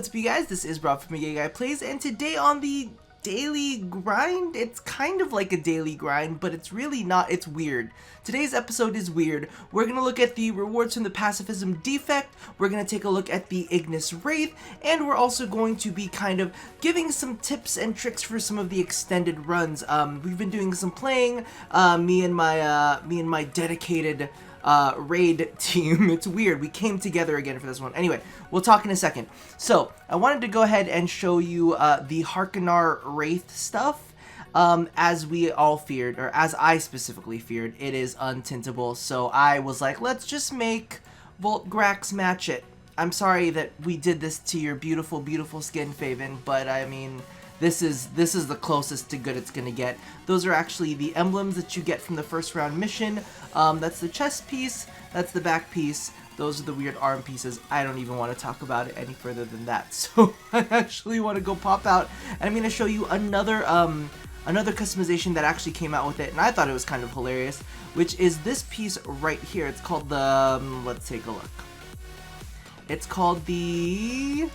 what's up you guys, this is Rob from Guy Plays, and today on the daily grind, it's kind of like a daily grind, but it's really not, it's weird. Today's episode is weird. We're going to look at the rewards from the Pacifism defect, we're going to take a look at the Ignis Wraith, and we're also going to be kind of giving some tips and tricks for some of the extended runs. We've been doing some playing, me and my dedicated raid team. It's weird. We came together again for this one. Anyway, we'll talk in a second. So, I wanted to go ahead and show you the Harkonar Wraith stuff. As we all feared, or as I specifically feared, it is untintable. So I was like, let's just make Voltgrax match it. I'm sorry that we did this to your beautiful, beautiful skin, Faven, but I mean, this is the closest to good it's gonna get. Those are actually the emblems that you get from the first round mission. That's the chest piece, that's the back piece, those are the weird arm pieces. I don't even want to talk about it any further than that. So I actually want to go pop out, and I'm gonna show you another customization that actually came out with it, and I thought it was kind of hilarious, which is this piece right here. It's called the, let's take a look. It's called the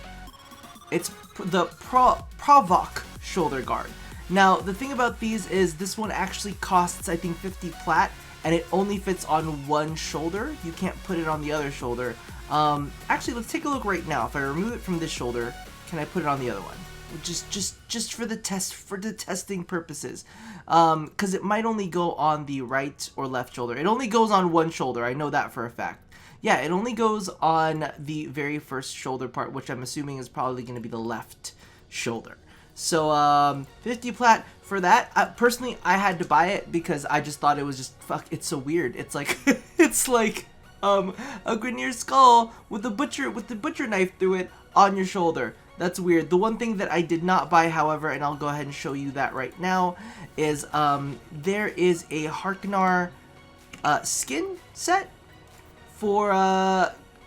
Provoc shoulder guard. Now, the thing about these is this one actually costs, I think, 50 plat, and it only fits on one shoulder. You can't put it on the other shoulder. Actually, let's take a look right now. If I remove it from this shoulder, can I put it on the other one? Just for the testing purposes, because it might only go on the right or left shoulder. It only goes on one shoulder. I know that for a fact. Yeah, it only goes on the very first shoulder part, which I'm assuming is probably going to be the left shoulder. So 50 plat for that. Personally, I had to buy it because I just thought it was just it's so weird. It's like it's like a Grineer skull with the butcher knife through it on your shoulder. That's weird. The one thing that I did not buy, however, and I'll go ahead and show you that right now, is there is a Harkonar skin set for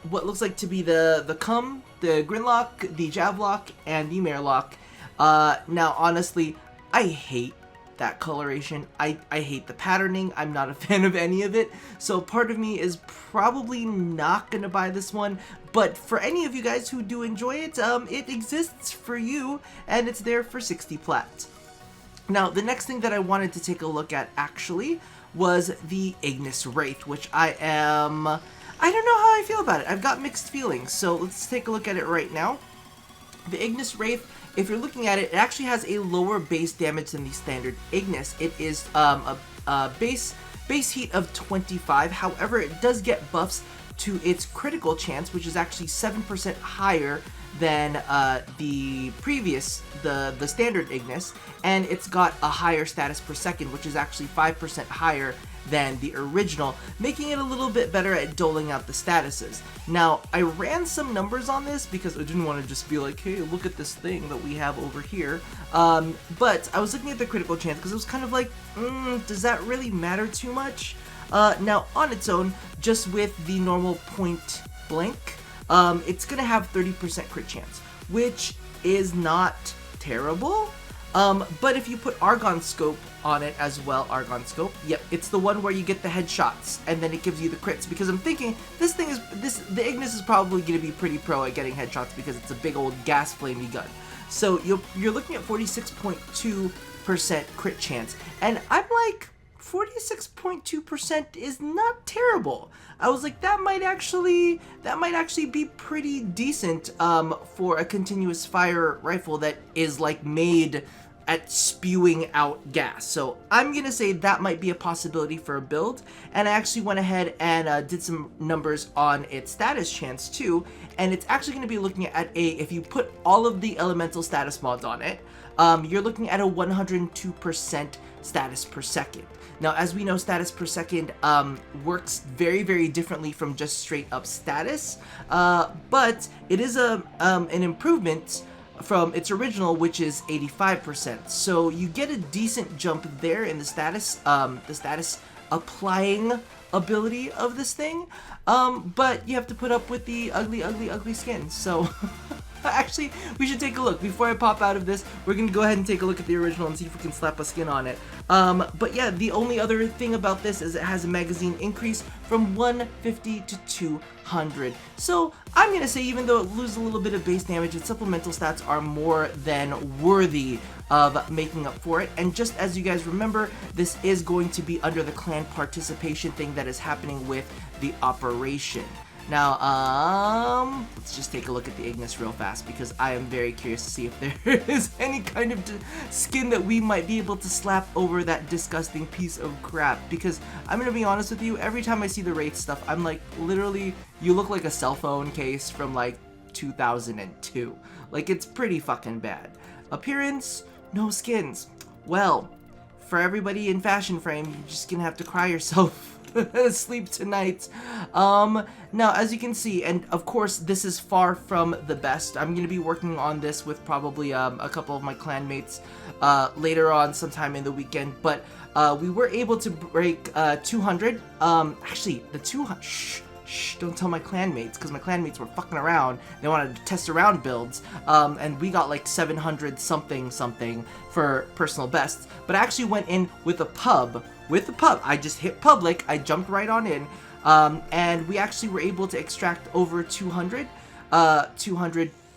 what looks like to be the Cum, the Grinlock, the Javlock, and the Marelock. Now, honestly, I hate that coloration. I hate the patterning. I'm not a fan of any of it. So part of me is probably not going to buy this one. But for any of you guys who do enjoy it, it exists for you, and it's there for 60 plat. Now, the next thing that I wanted to take a look at, actually, was the Ignis Wraith, which I don't know how I feel about it. I've got mixed feelings, so let's take a look at it right now. The Ignis Wraith, if you're looking at it, it actually has a lower base damage than the standard Ignis. It is a base heat of 25. However, it does get buffs to its critical chance, which is actually 7% higher than the previous, the standard Ignis, and it's got a higher status per second, which is actually 5% higher than the original, making it a little bit better at doling out the statuses. Now, I ran some numbers on this because I didn't want to just be like, hey, look at this thing that we have over here. But I was looking at the critical chance because it was kind of like, does that really matter too much? Now, on its own, just with the normal point blank, it's going to have 30% crit chance, which is not terrible. But if you put Argon Scope on it as well, Argon Scope, yep, it's the one where you get the headshots, and then it gives you the crits, because I'm thinking, the Ignis is probably going to be pretty pro at getting headshots because it's a big old gas flamey gun. So you're looking at 46.2% crit chance, and I'm like, 46.2% is not terrible. I was like, that might actually be pretty decent for a continuous fire rifle that is like made at spewing out gas. So I'm gonna say that might be a possibility for a build, and I actually went ahead and did some numbers on its status chance too, and it's actually gonna be looking at if you put all of the elemental status mods on it, you're looking at a 102% status per second. Now, as we know, status per second works very, very differently from just straight up status, but it is an improvement from its original, which is 85%. So you get a decent jump there in the status applying ability of this thing, but you have to put up with the ugly, ugly, ugly skin. So Actually, we should take a look. Before I pop out of this, we're going to go ahead and take a look at the original and see if we can slap a skin on it. But yeah, the only other thing about this is it has a magazine increase from 150 to 200. So I'm going to say, even though it loses a little bit of base damage, its supplemental stats are more than worthy of making up for it. And just as you guys remember, this is going to be under the clan participation thing that is happening with the operation. Now, let's just take a look at the Ignis real fast, because I am very curious to see if there is any kind of skin that we might be able to slap over that disgusting piece of crap. Because I'm going to be honest with you, every time I see the Wraith stuff, I'm like, literally, you look like a cell phone case from like 2002. Like, it's pretty fucking bad. Appearance, no skins. Well, for everybody in Fashion Frame, you're just going to have to cry yourself sleep tonight. Now, as you can see, and of course this is far from the best. I'm going to be working on this with probably a couple of my clanmates later on sometime in the weekend, but we were able to break 200. Actually, the 200, shh, don't tell my clanmates, because my clanmates were fucking around. They wanted to test around builds, and we got like 700 something for personal bests. But I actually went in with a pub. I just hit public, I jumped right on in, and we actually were able to extract over 200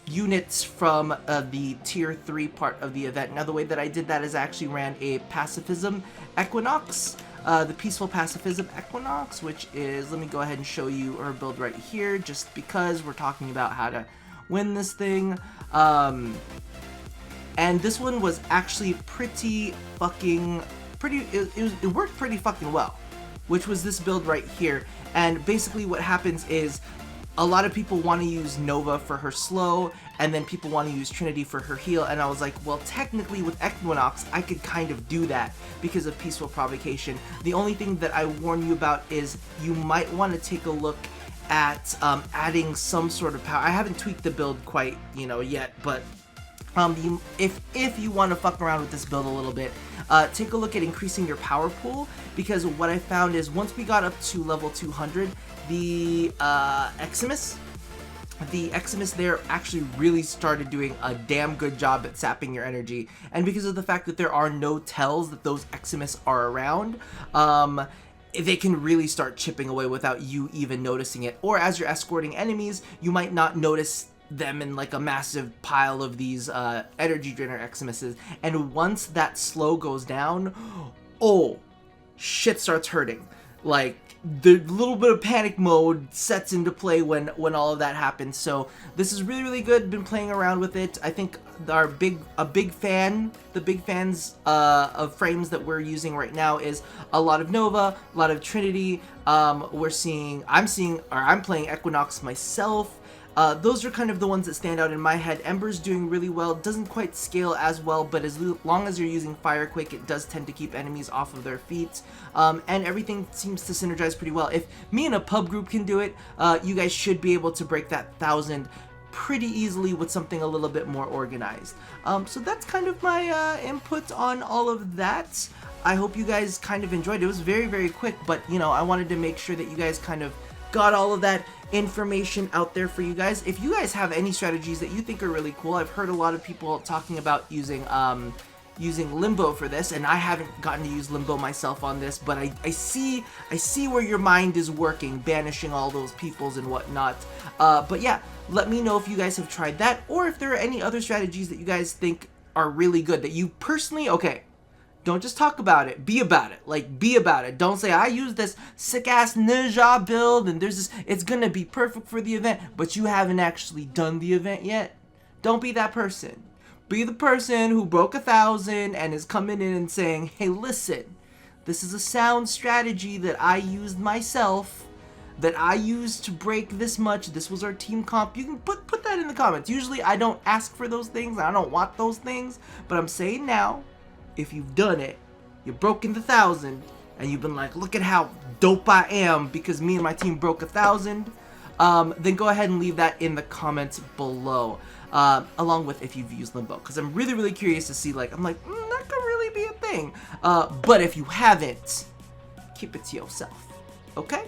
units from the tier 3 part of the event. Now, the way that I did that is I actually ran a Pacifism Equinox, the Peaceful Pacifism Equinox, which is, let me go ahead and show you her build right here, just because we're talking about how to win this thing. And this one was actually pretty fucking... It worked pretty fucking well, which was this build right here. And basically what happens is a lot of people want to use Nova for her slow, and then people want to use Trinity for her heal, and I was like, well, technically with Equinox I could kind of do that because of Peaceful Provocation. The only thing that I warn you about is you might want to take a look at adding some sort of power. I haven't tweaked the build quite, yet, but if you want to fuck around with this build a little bit, take a look at increasing your power pool, because what I found is once we got up to level 200, the Eximus there actually really started doing a damn good job at sapping your energy. And because of the fact that there are no tells that those Eximus are around, they can really start chipping away without you even noticing it. Or as you're escorting enemies, you might not notice them in like a massive pile of these energy drainer Eximuses, and once that slow goes down, oh, shit starts hurting. Like, the little bit of panic mode sets into play when all of that happens. So this is really good. Been playing around with it. I think the big fans of frames that we're using right now is a lot of Nova, a lot of Trinity. I'm playing Equinox myself. Those are kind of the ones that stand out in my head. Ember's doing really well, doesn't quite scale as well, but as long as you're using Firequake, it does tend to keep enemies off of their feet, and everything seems to synergize pretty well. If me and a pub group can do it, you guys should be able to break that 1,000 pretty easily with something a little bit more organized. So that's kind of my input on all of that. I hope you guys kind of enjoyed it. It was very quick, but I wanted to make sure that you guys kind of got all of that information out there for you guys. If you guys have any strategies that you think are really cool, I've heard a lot of people talking about using Limbo for this, and I haven't gotten to use Limbo myself on this, but I see where your mind is working, banishing all those peoples and whatnot. But yeah, let me know if you guys have tried that, or if there are any other strategies that you guys think are really good that you personally, okay, don't just talk about it, be about it. Like, be about it. Don't say, I use this sick-ass ninja build, and there's this, it's gonna be perfect for the event, but you haven't actually done the event yet. Don't be that person. Be the person who broke 1,000 and is coming in and saying, hey, listen, this is a sound strategy that I used myself, that I used to break this much. This was our team comp. You can put that in the comments. Usually I don't ask for those things. I don't want those things, but I'm saying now, if you've done it, you've broken the 1,000, and you've been like, look at how dope I am because me and my team broke 1,000, then go ahead and leave that in the comments below, along with if you've used Limbo, because I'm really curious to see, like, I'm like, that could really be a thing, but if you haven't, keep it to yourself, okay?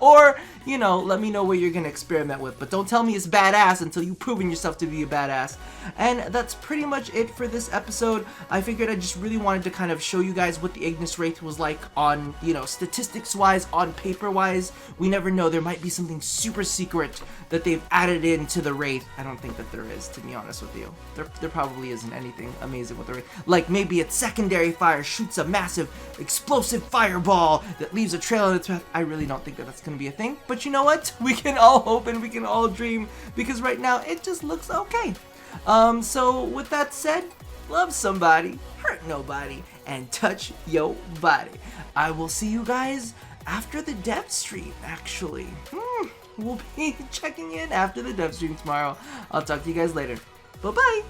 Or you know, let me know what you're gonna experiment with. But don't tell me it's badass until you've proven yourself to be a badass. And that's pretty much it for this episode. I figured I just really wanted to kind of show you guys what the Ignis Wraith was like on, you know, statistics-wise, on paper-wise. We never know. There might be something super secret that they've added into the Wraith. I don't think that there is, to be honest with you. There probably isn't anything amazing with the Wraith. Like, maybe its secondary fire shoots a massive explosive fireball that leaves a trail in its path. I really don't think that that's going to be a thing. But you know what? We can all hope and we can all dream, because right now it just looks okay. So with that said, love somebody, hurt nobody, and touch your body. I will see you guys after the dev stream, actually. We'll be checking in after the dev stream tomorrow. I'll talk to you guys later. Bye-bye.